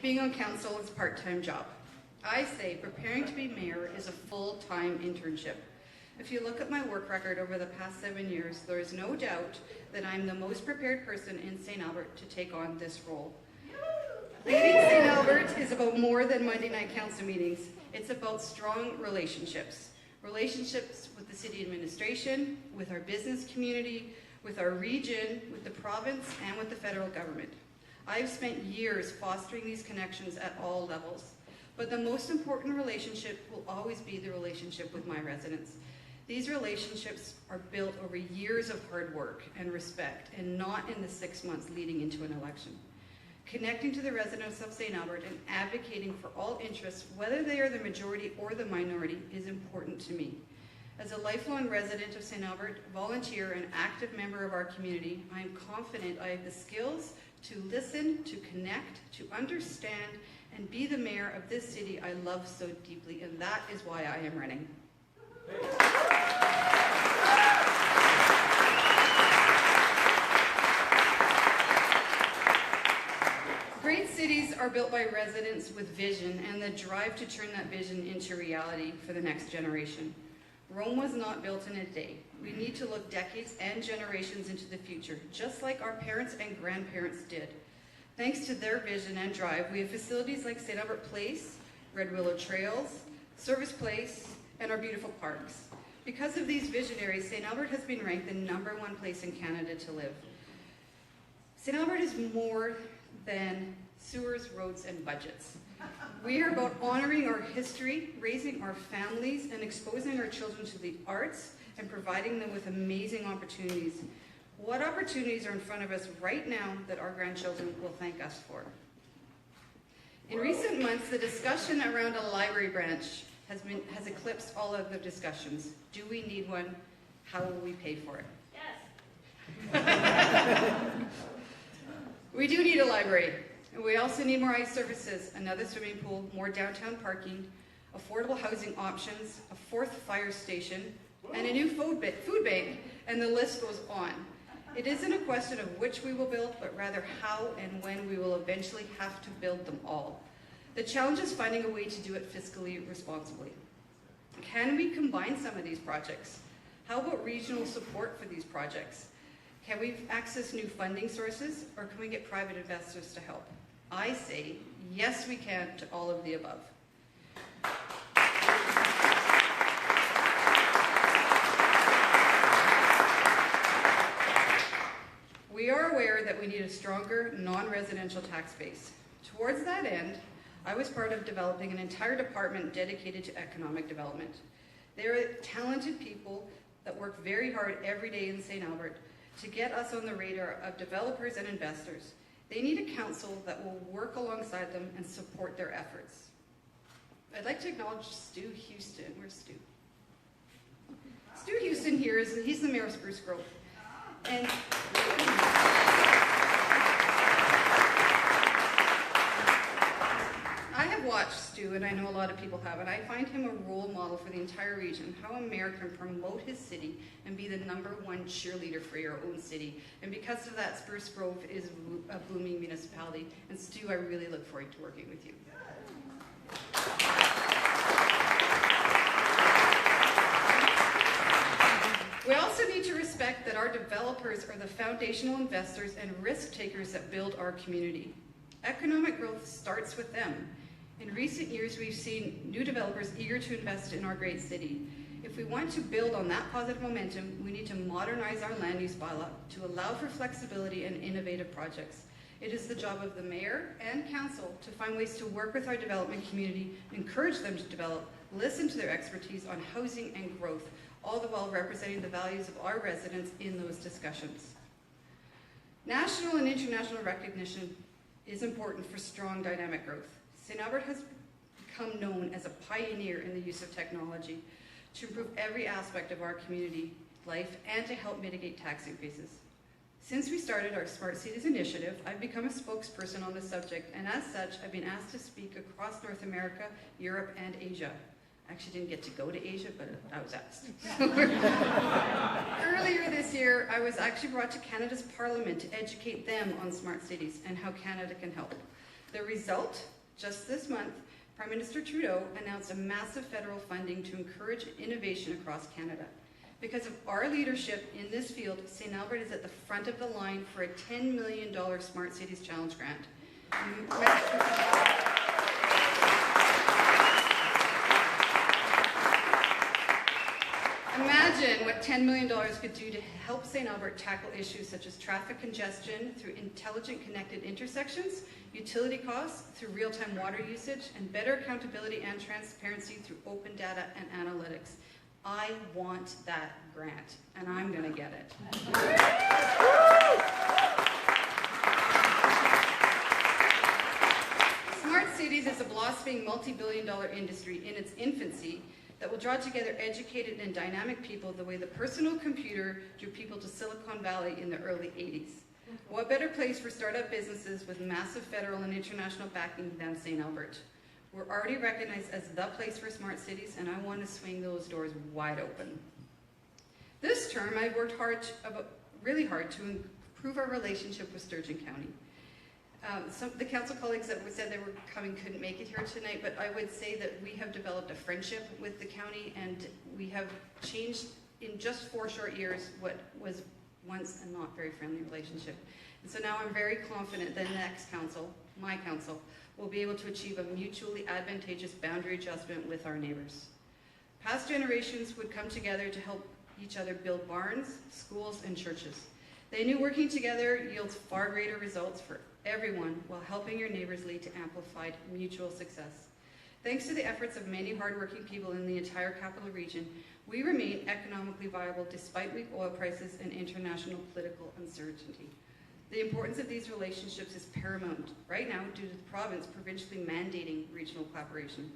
being on council is a part-time job. I say preparing to be mayor is a full-time internship. If you look at my work record over the past 7 years, there is no doubt that I'm the most prepared person in St. Albert to take on this role. Leading St. Albert is about more than Monday night council meetings. It's about strong relationships. Relationships with the city administration, with our business community, with our region, with the province, and with the federal government. I've spent years fostering these connections at all levels, but the most important relationship will always be the relationship with my residents. These relationships are built over years of hard work and respect, and not in the 6 months leading into an election. Connecting to the residents of St. Albert and advocating for all interests, whether they are the majority or the minority, is important to me. As a lifelong resident of St. Albert, volunteer, and active member of our community, I am confident I have the skills to listen, to connect, to understand, and be the mayor of this city I love so deeply, and that is why I am running. Great cities are built by residents with vision and the drive to turn that vision into reality for the next generation. Rome was not built in a day. We need to look decades and generations into the future, just like our parents and grandparents did. Thanks to their vision and drive, we have facilities like St. Albert Place, Red Willow Trails, Service Place, and our beautiful parks. Because of these visionaries, St. Albert has been ranked the #1 place in Canada to live. St. Albert is more than sewers, roads, and budgets. We are about honoring our history, raising our families, and exposing our children to the arts and providing them with amazing opportunities. What opportunities are in front of us right now that our grandchildren will thank us for? In recent months, the discussion around a library branch has eclipsed all other discussions. Do we need one? How will we pay for it? Yes. We do need a library. And we also need more ice services, another swimming pool, more downtown parking, affordable housing options, a 4th fire station, and a new food bank, and the list goes on. It isn't a question of which we will build, but rather how and when we will eventually have to build them all. The challenge is finding a way to do it fiscally responsibly. Can we combine some of these projects? How about regional support for these projects? Can we access new funding sources, or can we get private investors to help? I say, yes, we can to all of the above. We are aware that we need a stronger non-residential tax base. Towards that end, I was part of developing an entire department dedicated to economic development. They are talented people that work very hard every day in St. Albert to get us on the radar of developers and investors. They need a council that will work alongside them and support their efforts. I'd like to acknowledge Stu Houston. Where's Stu? Stu Houston here he's the mayor of Spruce Grove. And I have watched Stu, and I know a lot of people have, and I find him a role model for the entire region, how a mayor can promote his city and be the #1 cheerleader for your own city. And because of that, Spruce Grove is a booming municipality. And Stu, I really look forward to working with you. We also need to respect that our developers are the foundational investors and risk takers that build our community. Economic growth starts with them. In recent years, we've seen new developers eager to invest in our great city. If we want to build on that positive momentum, we need to modernize our land use bylaw to allow for flexibility and innovative projects. It is the job of the mayor and council to find ways to work with our development community, encourage them to develop, listen to their expertise on housing and growth, all the while representing the values of our residents in those discussions. National and international recognition is important for strong dynamic growth. St. Albert has become known as a pioneer in the use of technology to improve every aspect of our community life and to help mitigate tax increases. Since we started our Smart Cities initiative, I've become a spokesperson on the subject, and as such, I've been asked to speak across North America, Europe, and Asia. I actually didn't get to go to Asia, but I was asked. Earlier this year, I was actually brought to Canada's Parliament to educate them on smart cities and how Canada can help. The result, just this month, Prime Minister Trudeau announced a massive federal funding to encourage innovation across Canada. Because of our leadership in this field, St. Albert is at the front of the line for a $10 million Smart Cities Challenge grant. Imagine what $10 million could do to help St. Albert tackle issues such as traffic congestion through intelligent connected intersections, utility costs through real-time water usage, and better accountability and transparency through open data and analytics. I want that grant, and I'm going to get it. Smart cities is a blossoming multi-billion-dollar industry in its infancy that will draw together educated and dynamic people the way the personal computer drew people to Silicon Valley in the early 80s. What better place for startup businesses with massive federal and international backing than St. Albert? We're already recognized as the place for smart cities, and I want to swing those doors wide open. This term, I've worked really hard to improve our relationship with Sturgeon County. Some of the council colleagues that said they were coming couldn't make it here tonight, but I would say that we have developed a friendship with the county, and we have changed in just 4 short years what was once a not very friendly relationship. And so now I'm very confident that the next council, my council, will be able to achieve a mutually advantageous boundary adjustment with our neighbors. Past generations would come together to help each other build barns, schools, and churches. They knew working together yields far greater results for everyone while helping your neighbors lead to amplified mutual success. Thanks to the efforts of many hardworking people in the entire capital region, we remain economically viable despite weak oil prices and international political uncertainty. The importance of these relationships is paramount right now due to the province provincially mandating regional collaboration.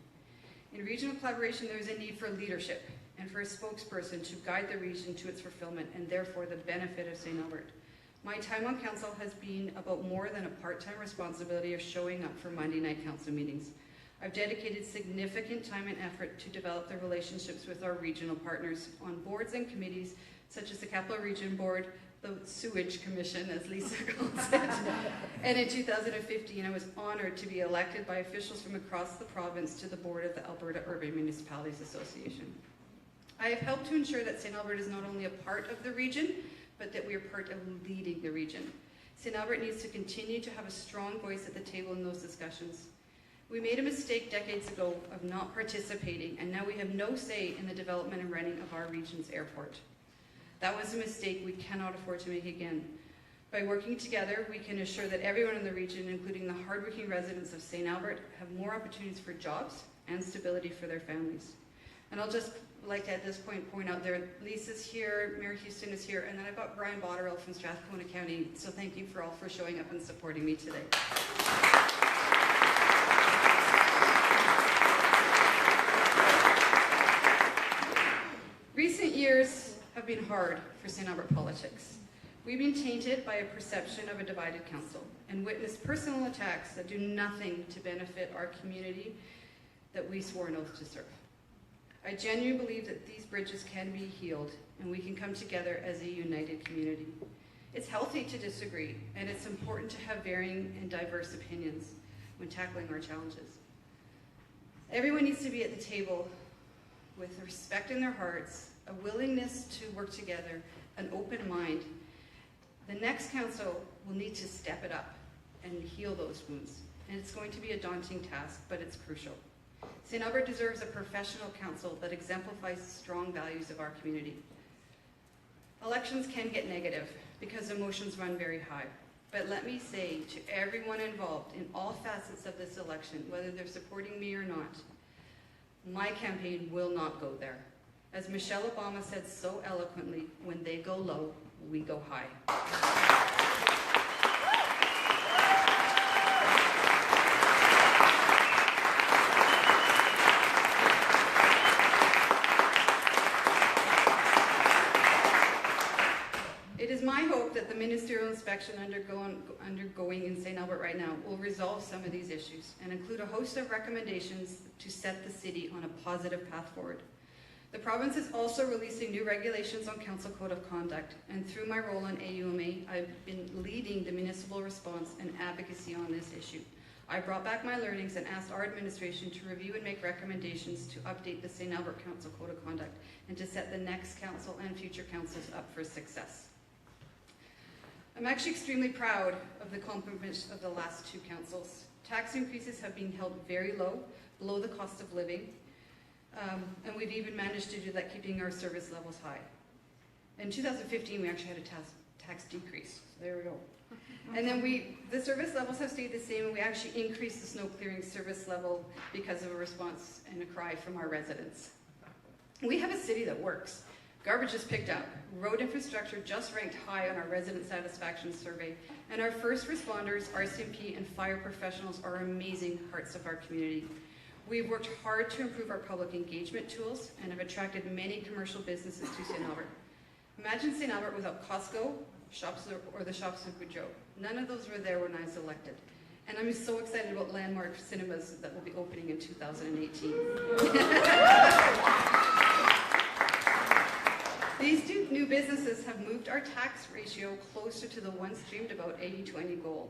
In regional collaboration, there is a need for leadership and for a spokesperson to guide the region to its fulfillment and therefore the benefit of St. Albert. My time on council has been about more than a part-time responsibility of showing up for Monday night council meetings. I've dedicated significant time and effort to develop the relationships with our regional partners on boards and committees such as the Capital Region Board, the Sewage Commission, as Lisa calls it. And in 2015, I was honored to be elected by officials from across the province to the board of the Alberta Urban Municipalities Association. I have helped to ensure that St. Albert is not only a part of the region, but that we are part of leading the region. St. Albert needs to continue to have a strong voice at the table in those discussions. We made a mistake decades ago of not participating, and now we have no say in the development and running of our region's airport. That was a mistake we cannot afford to make again. By working together, we can assure that everyone in the region, including the hardworking residents of St. Albert, have more opportunities for jobs and stability for their families. And I'll just like to at this point out there, Lisa's here, Mayor Houston is here, and then I've got Brian Botterill from Strathcona County. So thank you for all for showing up and supporting me today. Recent years have been hard for St. Albert politics. We've been tainted by a perception of a divided council and witnessed personal attacks that do nothing to benefit our community that we swore an oath to serve. I genuinely believe that these bridges can be healed and we can come together as a united community. It's healthy to disagree, and it's important to have varying and diverse opinions when tackling our challenges. Everyone needs to be at the table with respect in their hearts, a willingness to work together, an open mind. The next council will need to step it up and heal those wounds. And it's going to be a daunting task, but it's crucial. St. Albert deserves a professional council that exemplifies the strong values of our community. Elections can get negative because emotions run very high. But let me say to everyone involved in all facets of this election, whether they're supporting me or not, my campaign will not go there. As Michelle Obama said so eloquently, when they go low, we go high. It is my hope that the ministerial inspection undergoing in St. Albert right now will resolve some of these issues and include a host of recommendations to set the city on a positive path forward. The province is also releasing new regulations on council code of conduct, and through my role on AUMA, I've been leading the municipal response and advocacy on this issue. I brought back my learnings and asked our administration to review and make recommendations to update the St. Albert Council Code of Conduct and to set the next council and future councils up for success. I'm actually extremely proud of the accomplishments of the last two councils. Tax increases have been held very low, below the cost of living, and we've even managed to do that keeping our service levels high. In 2015, we actually had a tax decrease, so there we go. And then the service levels have stayed the same, and we actually increased the snow clearing service level because of a response and a cry from our residents. We have a city that works. Garbage is picked up. Road infrastructure just ranked high on our resident satisfaction survey. And our first responders, RCMP, and fire professionals are amazing parts of our community. We've worked hard to improve our public engagement tools and have attracted many commercial businesses to St. Albert. Imagine St. Albert without Costco, or the Shops of Joe. None of those were there when I was elected. And I'm so excited about landmark cinemas that will be opening in 2018. These two new businesses have moved our tax ratio closer to the once dreamed about 80-20 goal.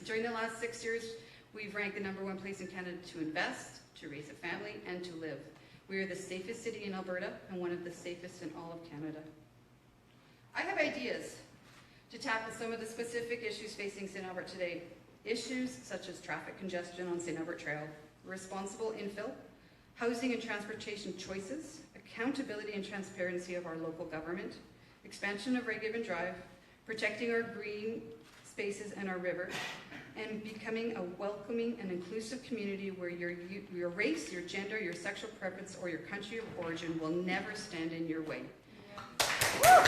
During the last 6 years, we've ranked the #1 place in Canada to invest, to raise a family, and to live. We are the safest city in Alberta and one of the safest in all of Canada. I have ideas to tackle some of the specific issues facing St. Albert today. Issues such as traffic congestion on St. Albert Trail, responsible infill, housing and transportation choices, accountability and transparency of our local government, expansion of Red Gibbon Drive, protecting our green spaces and our river, and becoming a welcoming and inclusive community where your race, your gender, your sexual preference, or your country of origin will never stand in your way. Yeah.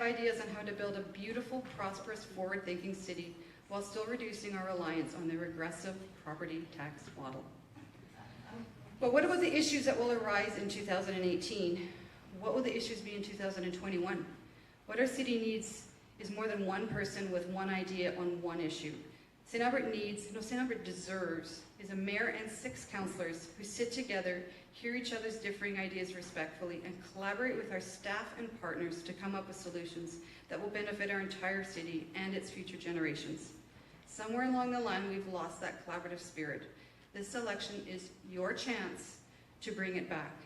Ideas on how to build a beautiful, prosperous, forward-thinking city while still reducing our reliance on the regressive property tax model. But what about the issues that will arise in 2018? What will the issues be in 2021? What our city needs is more than one person with one idea on one issue. St. Albert deserves is a mayor and 6 councillors who sit together, hear each other's differing ideas respectfully, and collaborate with our staff and partners to come up with solutions that will benefit our entire city and its future generations. Somewhere along the line, we've lost that collaborative spirit. This election is your chance to bring it back.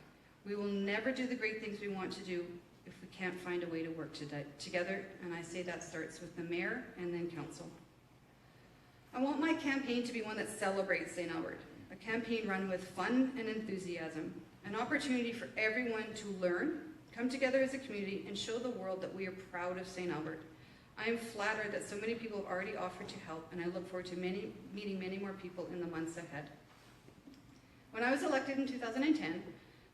We will never do the great things we want to do if we can't find a way to work together, and I say that starts with the mayor and then council. I want my campaign to be one that celebrates St. Albert, a campaign run with fun and enthusiasm, an opportunity for everyone to learn, come together as a community, and show the world that we are proud of St. Albert. I am flattered that so many people have already offered to help, and I look forward to meeting many more people in the months ahead. When I was elected in 2010,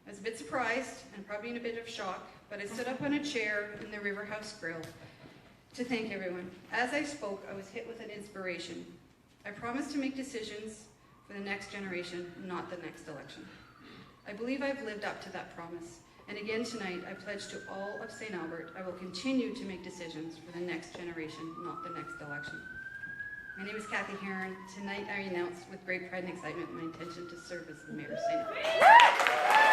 I was a bit surprised and probably in a bit of shock, but I stood up on a chair in the River House Grill to thank everyone. As I spoke, I was hit with an inspiration. I promised to make decisions for the next generation, not the next election. I believe I've lived up to that promise. And again tonight, I pledge to all of St. Albert, I will continue to make decisions for the next generation, not the next election. My name is Cathy Heron. Tonight I announce with great pride and excitement my intention to serve as the Mayor of St. Albert.